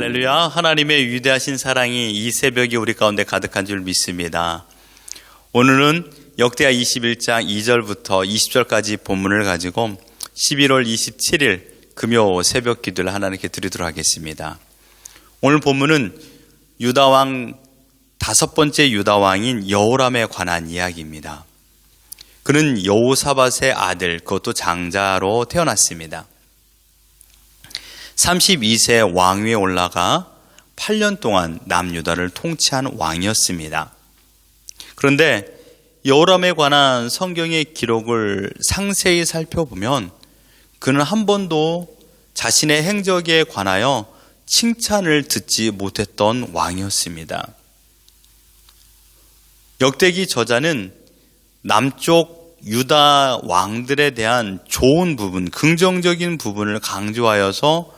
할렐루야. 하나님의 위대하신 사랑이 이 새벽에 우리 가운데 가득한 줄 믿습니다. 오늘은 역대하 21장 2절부터 20절까지 본문을 가지고 11월 27일 금요 새벽 기도를 하나님께 드리도록 하겠습니다. 오늘 본문은 유다왕 다섯 번째 유다왕인 여호람에 관한 이야기입니다. 그는 여호사밧의 아들, 그것도 장자로 태어났습니다. 32세 왕위에 올라가 8년 동안 남유다를 통치한 왕이었습니다. 그런데 여호람에 관한 성경의 기록을 상세히 살펴보면 그는 한 번도 자신의 행적에 관하여 칭찬을 듣지 못했던 왕이었습니다. 역대기 저자는 남쪽 유다 왕들에 대한 좋은 부분, 긍정적인 부분을 강조하여서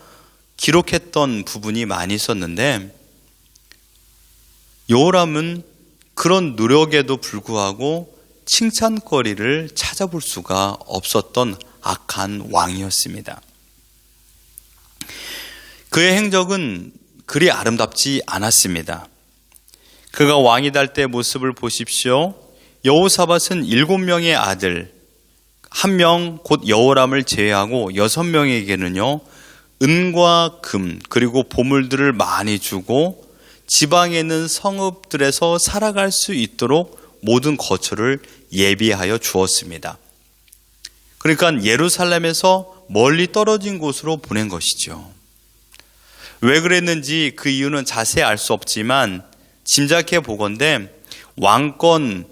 기록했던 부분이 많이 있었는데 여호람은 그런 노력에도 불구하고 칭찬거리를 찾아볼 수가 없었던 악한 왕이었습니다. 그의 행적은 그리 아름답지 않았습니다. 그가 왕이 될 때 모습을 보십시오. 여호사밧은 7명의 아들, 1명 곧 여호람을 제외하고 6명에게는요 은과 금 그리고 보물들을 많이 주고 지방에 있는 성읍들에서 살아갈 수 있도록 모든 거처를 예비하여 주었습니다. 그러니까 예루살렘에서 멀리 떨어진 곳으로 보낸 것이죠. 왜 그랬는지 그 이유는 자세히 알 수 없지만 짐작해 보건대 왕권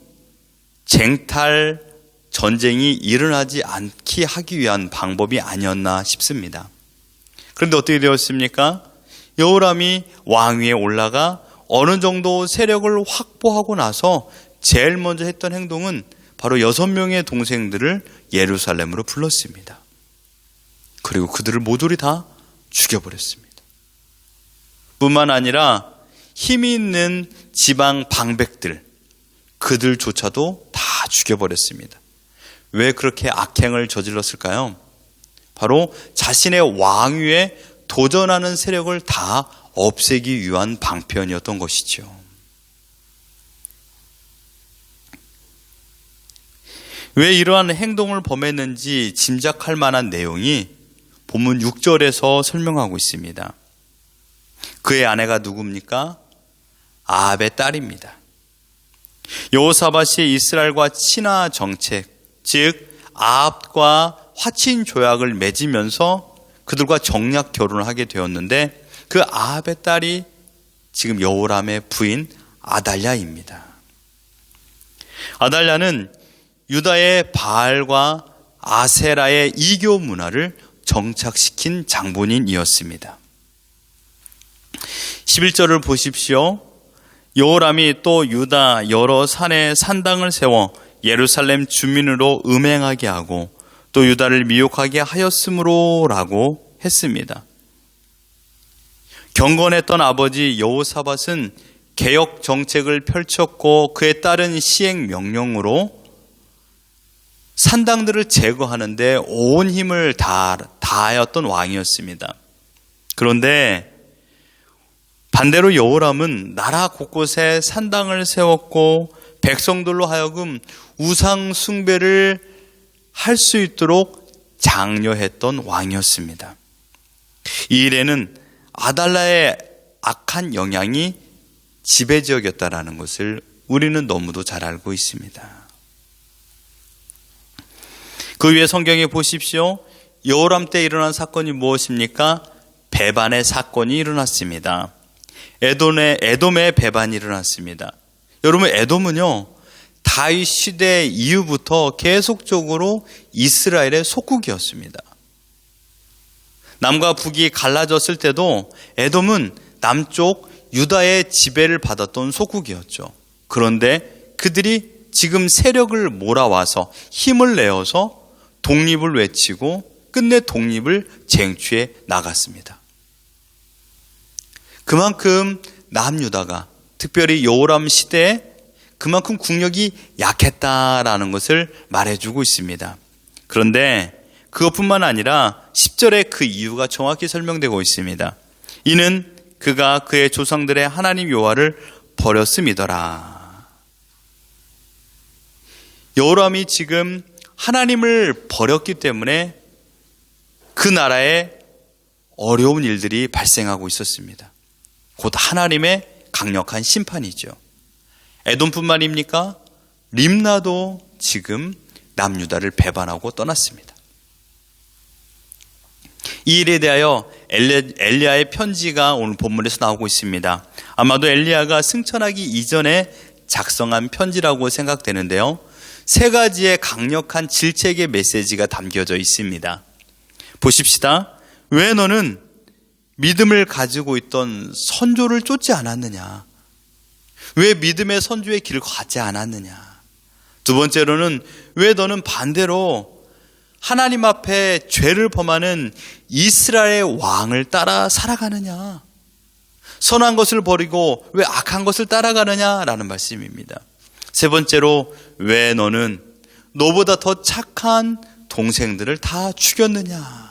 쟁탈 전쟁이 일어나지 않게 하기 위한 방법이 아니었나 싶습니다. 그런데 어떻게 되었습니까? 여호람이 왕위에 올라가 어느 정도 세력을 확보하고 나서 제일 먼저 했던 행동은 바로 6명의 동생들을 예루살렘으로 불렀습니다. 그리고 그들을 모조리 다 죽여버렸습니다. 뿐만 아니라 힘이 있는 지방 방백들, 그들조차도 다 죽여버렸습니다. 왜 그렇게 악행을 저질렀을까요? 바로 자신의 왕위에 도전하는 세력을 다 없애기 위한 방편이었던 것이죠. 왜 이러한 행동을 범했는지 짐작할 만한 내용이 본문 6절에서 설명하고 있습니다. 그의 아내가 누굽니까? 아합의 딸입니다. 여호사밧이 이스라엘과 친화 정책, 즉 아합과 화친 조약을 맺으면서 그들과 정략 결혼을 하게 되었는데 그 아합의 딸이 지금 여호람의 부인 아달랴입니다. 아달랴는 유다의 바알과 아세라의 이교 문화를 정착시킨 장본인이었습니다. 11절을 보십시오. 여호람이 또 유다 여러 산에 산당을 세워 예루살렘 주민으로 음행하게 하고 또 유다를 미혹하게 하였으므로라고 했습니다. 경건했던 아버지 여호사밧은 개혁 정책을 펼쳤고 그에 따른 시행 명령으로 산당들을 제거하는데 온 힘을 다하였던 왕이었습니다. 그런데 반대로 여호람은 나라 곳곳에 산당을 세웠고 백성들로 하여금 우상 숭배를 할 수 있도록 장려했던 왕이었습니다. 이 일에는 아달랴의 악한 영향이 지배적이었다는 것을 우리는 너무도 잘 알고 있습니다. 그 위에 성경에 보십시오. 여호람 때 일어난 사건이 무엇입니까? 배반의 사건이 일어났습니다. 에돔의 배반이 일어났습니다. 여러분, 에돔은요 다윗 시대 이후부터 계속적으로 이스라엘의 속국이었습니다. 남과 북이 갈라졌을 때도 에돔은 남쪽 유다의 지배를 받았던 속국이었죠. 그런데 그들이 지금 세력을 몰아와서 힘을 내어서 독립을 외치고 끝내 독립을 쟁취해 나갔습니다. 그만큼 남유다가 특별히 여호람 시대에 그만큼 국력이 약했다라는 것을 말해주고 있습니다. 그런데 그것뿐만 아니라 10절에 그 이유가 정확히 설명되고 있습니다. 이는 그가 그의 조상들의 하나님 여호와를 버렸음이더라. 여호람이 지금 하나님을 버렸기 때문에 그 나라에 어려운 일들이 발생하고 있었습니다. 곧 하나님의 강력한 심판이죠. 에돔뿐만입니까? 림나도 지금 남유다를 배반하고 떠났습니다. 이 일에 대하여 엘리야의 편지가 오늘 본문에서 나오고 있습니다. 아마도 엘리야가 승천하기 이전에 작성한 편지라고 생각되는데요. 세 가지의 강력한 질책의 메시지가 담겨져 있습니다. 보십시다. 왜 너는 믿음을 가지고 있던 선조를 쫓지 않았느냐? 왜 믿음의 선조의 길을 가지 않았느냐? 두 번째로는 왜 너는 반대로 하나님 앞에 죄를 범하는 이스라엘의 왕을 따라 살아가느냐? 선한 것을 버리고 왜 악한 것을 따라가느냐라는 말씀입니다. 세 번째로 왜 너는 너보다 더 착한 동생들을 다 죽였느냐?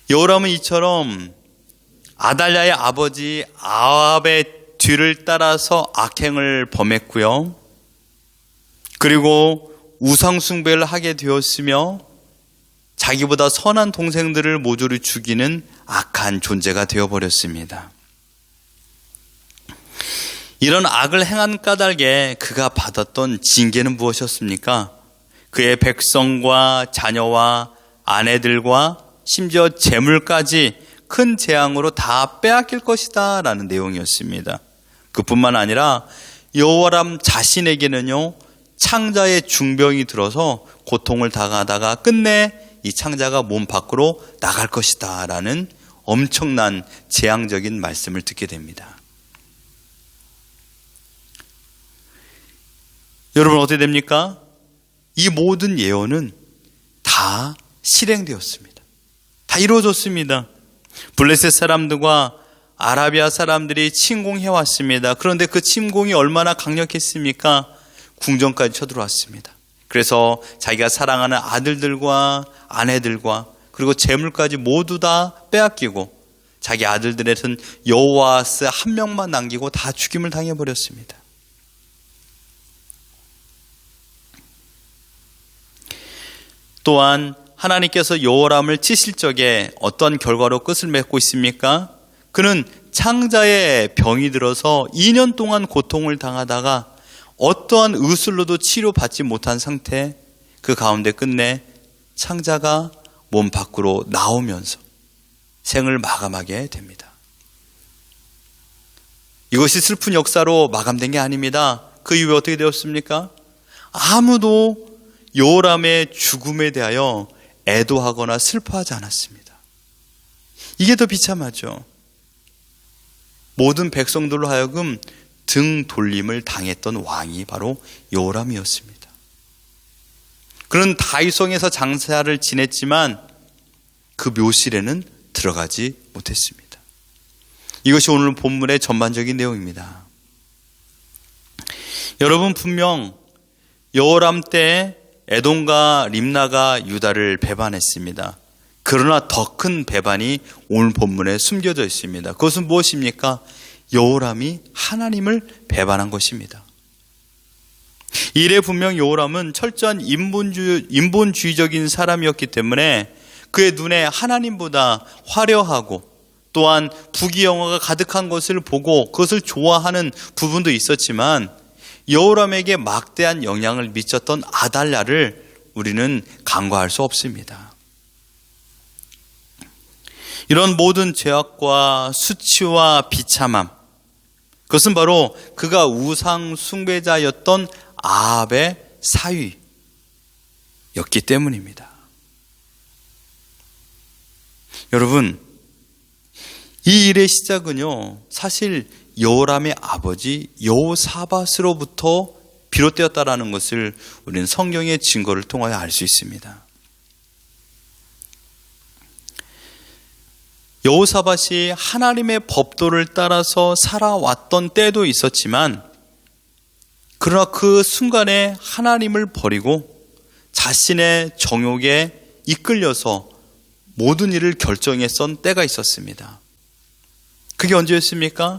여호람은 이처럼 아달랴의 아버지 아합의 뒤를 따라서 악행을 범했고요. 그리고 우상숭배를 하게 되었으며 자기보다 선한 동생들을 모조리 죽이는 악한 존재가 되어버렸습니다. 이런 악을 행한 까닭에 그가 받았던 징계는 무엇이었습니까? 그의 백성과 자녀와 아내들과 심지어 재물까지 큰 재앙으로 다 빼앗길 것이다 라는 내용이었습니다. 그뿐만 아니라 여호람 자신에게는요, 창자의 중병이 들어서 고통을 당하다가 끝내 이 창자가 몸 밖으로 나갈 것이다 라는 엄청난 재앙적인 말씀을 듣게 됩니다. 여러분, 어떻게 됩니까? 이 모든 예언은 다 실행되었습니다. 다 이루어졌습니다. 블레셋 사람들과 아라비아 사람들이 침공해왔습니다. 그런데 그 침공이 얼마나 강력했습니까? 궁전까지 쳐들어왔습니다. 그래서 자기가 사랑하는 아들들과 아내들과 그리고 재물까지 모두 다 빼앗기고 자기 아들들에선 여호아스 한 명만 남기고 다 죽임을 당해버렸습니다. 또한 하나님께서 여호람을 치실 적에 어떤 결과로 끝을 맺고 있습니까? 그는 창자에 병이 들어서 2년 동안 고통을 당하다가 어떠한 의술로도 치료받지 못한 상태, 그 가운데 끝내 창자가 몸 밖으로 나오면서 생을 마감하게 됩니다. 이것이 슬픈 역사로 마감된 게 아닙니다. 그 이후에 어떻게 되었습니까? 아무도 여호람의 죽음에 대하여 애도하거나 슬퍼하지 않았습니다. 이게 더 비참하죠. 모든 백성들로 하여금 등 돌림을 당했던 왕이 바로 여호람이었습니다. 그는 다윗성에서 장사를 지냈지만 그 묘실에는 들어가지 못했습니다. 이것이 오늘 본문의 전반적인 내용입니다. 여러분, 분명 여호람 때 에돔과 림나가 유다를 배반했습니다. 그러나 더 큰 배반이 오늘 본문에 숨겨져 있습니다. 그것은 무엇입니까? 여호람이 하나님을 배반한 것입니다. 이래 분명 여호람은 철저한 인본주의적인 사람이었기 때문에 그의 눈에 하나님보다 화려하고 또한 부귀영화가 가득한 것을 보고 그것을 좋아하는 부분도 있었지만 여호람에게 막대한 영향을 미쳤던 아달랴를 우리는 간과할 수 없습니다. 이런 모든 죄악과 수치와 비참함, 그것은 바로 그가 우상 숭배자였던 아합의 사위였기 때문입니다. 여러분, 이 일의 시작은요, 사실 여호람의 아버지 여호사밧으로부터 비롯되었다라는 것을 우리는 성경의 증거를 통하여 알 수 있습니다. 여호사밧이 하나님의 법도를 따라서 살아왔던 때도 있었지만 그러나 그 순간에 하나님을 버리고 자신의 정욕에 이끌려서 모든 일을 결정했던 때가 있었습니다. 그게 언제였습니까?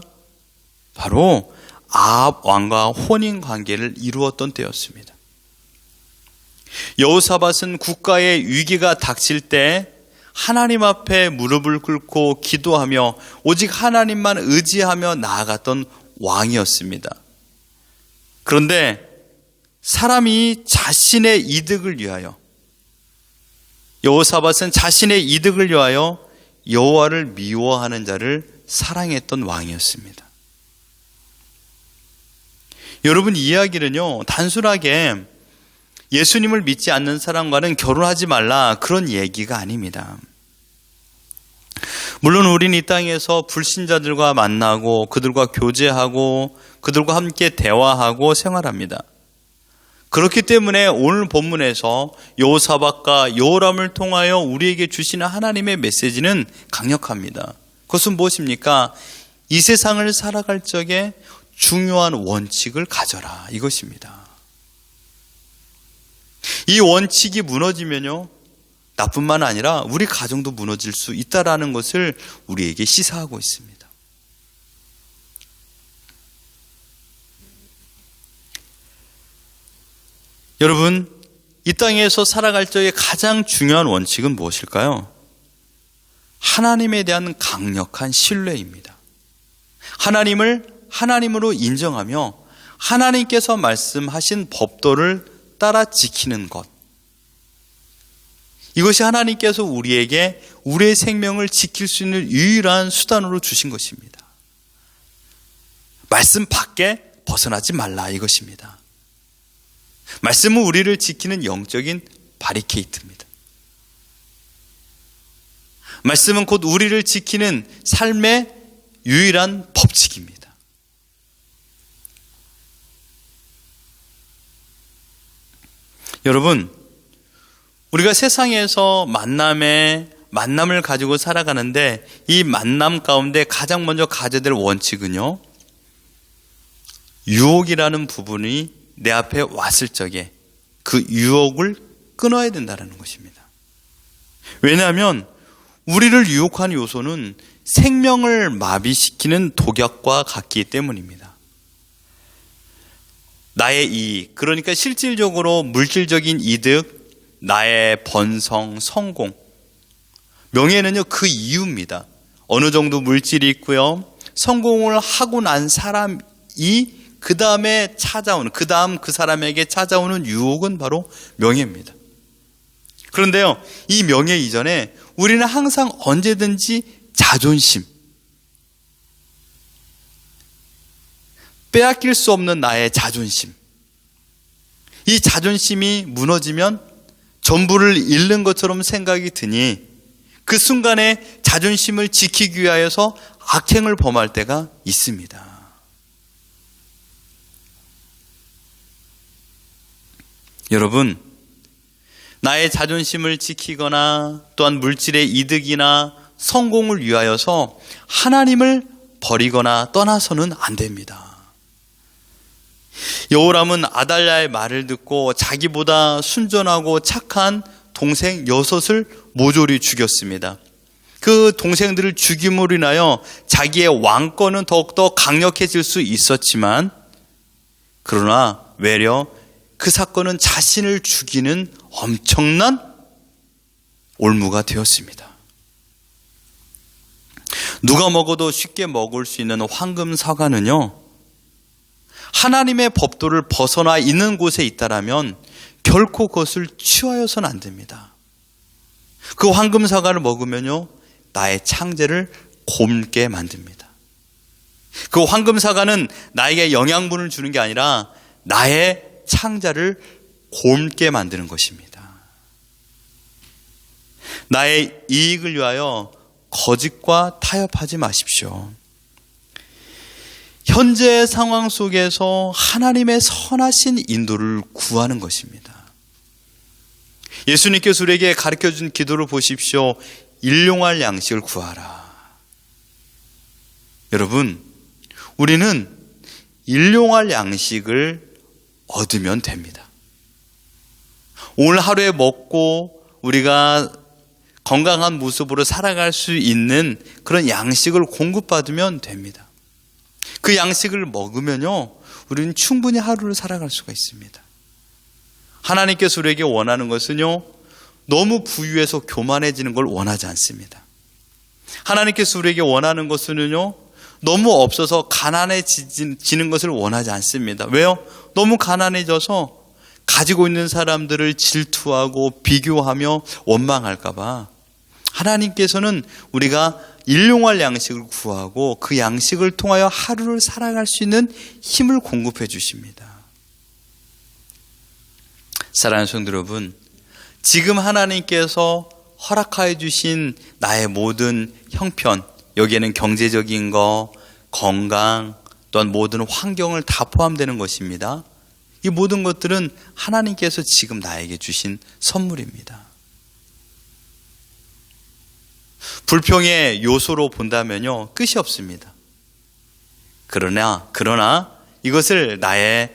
바로 아합 왕과 혼인 관계를 이루었던 때였습니다. 여호사밧은 국가의 위기가 닥칠 때 하나님 앞에 무릎을 꿇고 기도하며 오직 하나님만 의지하며 나아갔던 왕이었습니다. 그런데 사람이 자신의 이득을 위하여, 여호사밧은 자신의 이득을 위하여 여호와를 미워하는 자를 사랑했던 왕이었습니다. 여러분, 이 이야기는요, 단순하게 예수님을 믿지 않는 사람과는 결혼하지 말라, 그런 얘기가 아닙니다. 물론 우리는 이 땅에서 불신자들과 만나고 그들과 교제하고 그들과 함께 대화하고 생활합니다. 그렇기 때문에 오늘 본문에서 여호사밧과 여호람을 통하여 우리에게 주시는 하나님의 메시지는 강력합니다. 그것은 무엇입니까? 이 세상을 살아갈 적에 중요한 원칙을 가져라, 이것입니다. 이 원칙이 무너지면요, 나뿐만 아니라 우리 가정도 무너질 수 있다라는 것을 우리에게 시사하고 있습니다. 여러분, 이 땅에서 살아갈 적에 가장 중요한 원칙은 무엇일까요? 하나님에 대한 강력한 신뢰입니다. 하나님을 하나님으로 인정하며 하나님께서 말씀하신 법도를 따라 지키는 것, 이것이 하나님께서 우리에게 우리의 생명을 지킬 수 있는 유일한 수단으로 주신 것입니다. 말씀 밖에 벗어나지 말라, 이것입니다. 말씀은 우리를 지키는 영적인 바리케이트입니다. 말씀은 곧 우리를 지키는 삶의 유일한 법칙입니다. 여러분, 우리가 세상에서 만남을 가지고 살아가는데 이 만남 가운데 가장 먼저 가져야 될 원칙은요, 유혹이라는 부분이 내 앞에 왔을 적에 그 유혹을 끊어야 된다는 것입니다. 왜냐하면 우리를 유혹하는 요소는 생명을 마비시키는 독약과 같기 때문입니다. 나의 이익, 그러니까 실질적으로 물질적인 이득, 나의 번성, 성공, 명예는요, 그 이유입니다. 어느 정도 물질이 있고요, 성공을 하고 난 사람이 그 다음에 찾아오는, 그 다음 그 사람에게 찾아오는 유혹은 바로 명예입니다. 그런데요, 이 명예 이전에 우리는 항상 언제든지 자존심, 빼앗길 수 없는 나의 자존심, 이 자존심이 무너지면 전부를 잃는 것처럼 생각이 드니 그 순간에 자존심을 지키기 위하여서 악행을 범할 때가 있습니다. 여러분, 나의 자존심을 지키거나 또한 물질의 이득이나 성공을 위하여서 하나님을 버리거나 떠나서는 안 됩니다. 여호람은 아달랴의 말을 듣고 자기보다 순전하고 착한 동생 6을 모조리 죽였습니다. 그 동생들을 죽임으로 인하여 자기의 왕권은 더욱더 강력해질 수 있었지만, 그러나 외려 그 사건은 자신을 죽이는 엄청난 올무가 되었습니다. 누가 먹어도 쉽게 먹을 수 있는 황금 사과는요, 하나님의 법도를 벗어나 있는 곳에 있다라면 결코 그것을 취하여서는 안 됩니다. 그 황금 사과를 먹으면요, 나의 창제를 곪게 만듭니다. 그 황금 사과는 나에게 영양분을 주는 게 아니라 나의 창자를 곪게 만드는 것입니다. 나의 이익을 위하여 거짓과 타협하지 마십시오. 현재의 상황 속에서 하나님의 선하신 인도를 구하는 것입니다. 예수님께서 우리에게 가르쳐준 기도를 보십시오. 일용할 양식을 구하라. 여러분, 우리는 일용할 양식을 얻으면 됩니다. 오늘 하루에 먹고 우리가 건강한 모습으로 살아갈 수 있는 그런 양식을 공급받으면 됩니다. 그 양식을 먹으면요, 우리는 충분히 하루를 살아갈 수가 있습니다. 하나님께서 우리에게 원하는 것은요, 너무 부유해서 교만해지는 걸 원하지 않습니다. 하나님께서 우리에게 원하는 것은요, 너무 없어서 가난해지는 것을 원하지 않습니다. 왜요? 너무 가난해져서 가지고 있는 사람들을 질투하고 비교하며 원망할까 봐 하나님께서는 우리가 일용할 양식을 구하고 그 양식을 통하여 하루를 살아갈 수 있는 힘을 공급해 주십니다. 사랑하는 성도 여러분, 지금 하나님께서 허락하여 주신 나의 모든 형편, 여기에는 경제적인 거, 건강, 또한 모든 환경을 다 포함되는 것입니다. 이 모든 것들은 하나님께서 지금 나에게 주신 선물입니다. 불평의 요소로 본다면요, 끝이 없습니다. 그러나 이것을 나의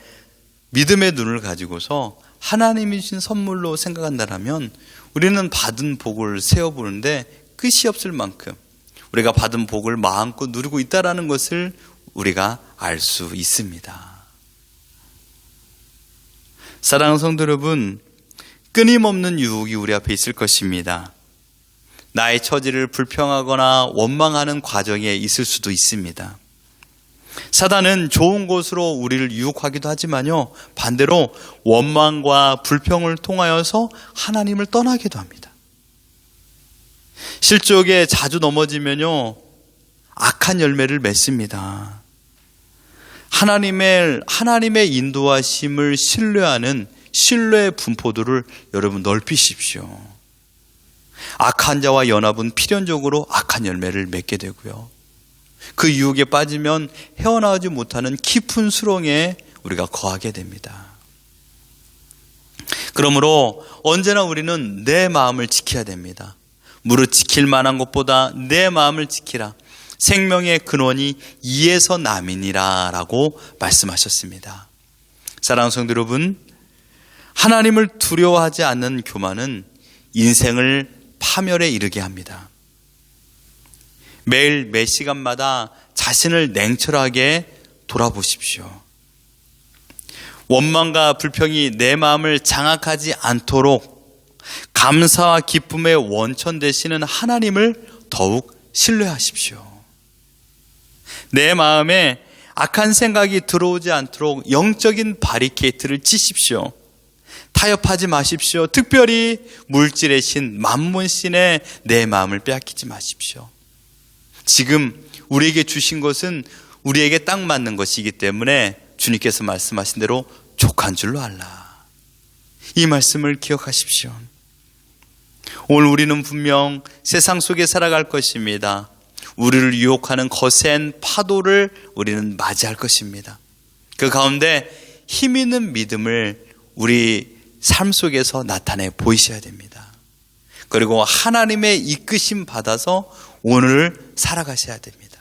믿음의 눈을 가지고서 하나님이 주신 선물로 생각한다면 우리는 받은 복을 세어보는데 끝이 없을 만큼 우리가 받은 복을 마음껏 누리고 있다는 것을 우리가 알 수 있습니다. 사랑하는 성도 여러분, 끊임없는 유혹이 우리 앞에 있을 것입니다. 나의 처지를 불평하거나 원망하는 과정에 있을 수도 있습니다. 사단은 좋은 것으로 우리를 유혹하기도 하지만요, 반대로 원망과 불평을 통하여서 하나님을 떠나기도 합니다. 실족에 자주 넘어지면요, 악한 열매를 맺습니다. 하나님의 인도하심을 신뢰하는 신뢰의 분포도를 여러분 넓히십시오. 악한 자와 연합은 필연적으로 악한 열매를 맺게 되고요, 그 유혹에 빠지면 헤어나오지 못하는 깊은 수렁에 우리가 거하게 됩니다. 그러므로 언제나 우리는 내 마음을 지켜야 됩니다. 무릇 지킬 만한 것보다 내 마음을 지키라. 생명의 근원이 이에서 남이니라 라고 말씀하셨습니다. 사랑하는 성도 여러분, 하나님을 두려워하지 않는 교만은 인생을 파멸에 이르게 합니다. 매일 매 시간마다 자신을 냉철하게 돌아보십시오. 원망과 불평이 내 마음을 장악하지 않도록 감사와 기쁨의 원천 되시는 하나님을 더욱 신뢰하십시오. 내 마음에 악한 생각이 들어오지 않도록 영적인 바리케이트를 치십시오. 타협하지 마십시오. 특별히 물질의 신, 만몬신에 내 마음을 빼앗기지 마십시오. 지금 우리에게 주신 것은 우리에게 딱 맞는 것이기 때문에 주님께서 말씀하신 대로 족한 줄로 알라. 이 말씀을 기억하십시오. 오늘 우리는 분명 세상 속에 살아갈 것입니다. 우리를 유혹하는 거센 파도를 우리는 맞이할 것입니다. 그 가운데 힘 있는 믿음을 우리 삶 속에서 나타내 보이셔야 됩니다. 그리고 하나님의 이끄심 받아서 오늘을 살아가셔야 됩니다.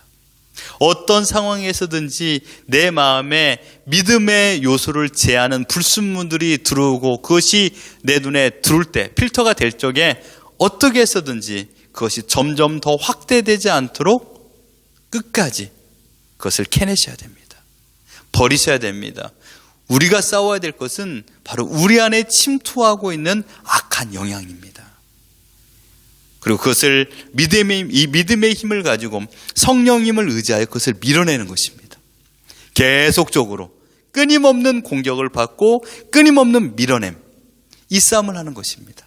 어떤 상황에서든지 내 마음에 믿음의 요소를 제하는 불순물들이 들어오고 그것이 내 눈에 들어올 때, 필터가 될 적에 어떻게 해서든지 그것이 점점 더 확대되지 않도록 끝까지 그것을 캐내셔야 됩니다. 버리셔야 됩니다. 우리가 싸워야 될 것은 바로 우리 안에 침투하고 있는 악한 영향입니다. 그리고 그것을 이 믿음의 힘을 가지고 성령님을 의지하여 그것을 밀어내는 것입니다. 계속적으로 끊임없는 공격을 받고 끊임없는 밀어냄, 이 싸움을 하는 것입니다.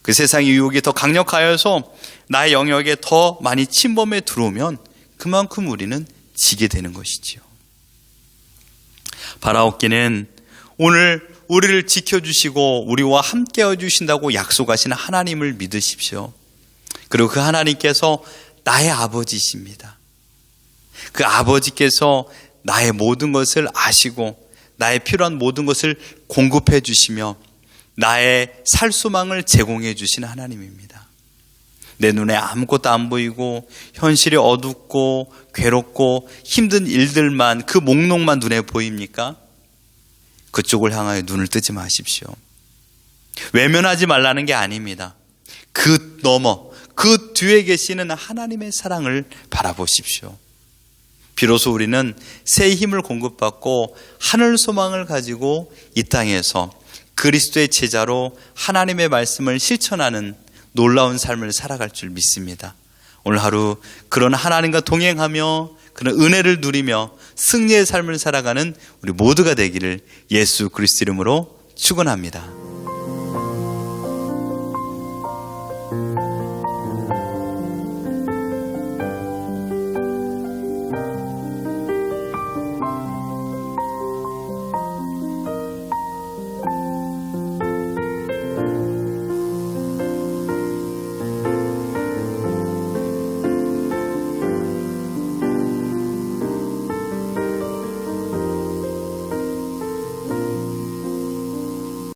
그 세상의 유혹이 더 강력하여서 나의 영역에 더 많이 침범해 들어오면 그만큼 우리는 지게 되는 것이지요. 바라옵기는 오늘 우리를 지켜주시고 우리와 함께해 주신다고 약속하시는 하나님을 믿으십시오. 그리고 그 하나님께서 나의 아버지이십니다. 그 아버지께서 나의 모든 것을 아시고 나의 필요한 모든 것을 공급해 주시며 나의 살 소망을 제공해 주시는 하나님입니다. 내 눈에 아무것도 안 보이고 현실이 어둡고 괴롭고 힘든 일들만, 그 목록만 눈에 보입니까? 그쪽을 향하여 눈을 뜨지 마십시오. 외면하지 말라는 게 아닙니다. 그 너머, 그 뒤에 계시는 하나님의 사랑을 바라보십시오. 비로소 우리는 새 힘을 공급받고 하늘 소망을 가지고 이 땅에서 그리스도의 제자로 하나님의 말씀을 실천하는 놀라운 삶을 살아갈 줄 믿습니다. 오늘 하루 그런 하나님과 동행하며 그런 은혜를 누리며 승리의 삶을 살아가는 우리 모두가 되기를 예수 그리스도 이름으로 축원합니다.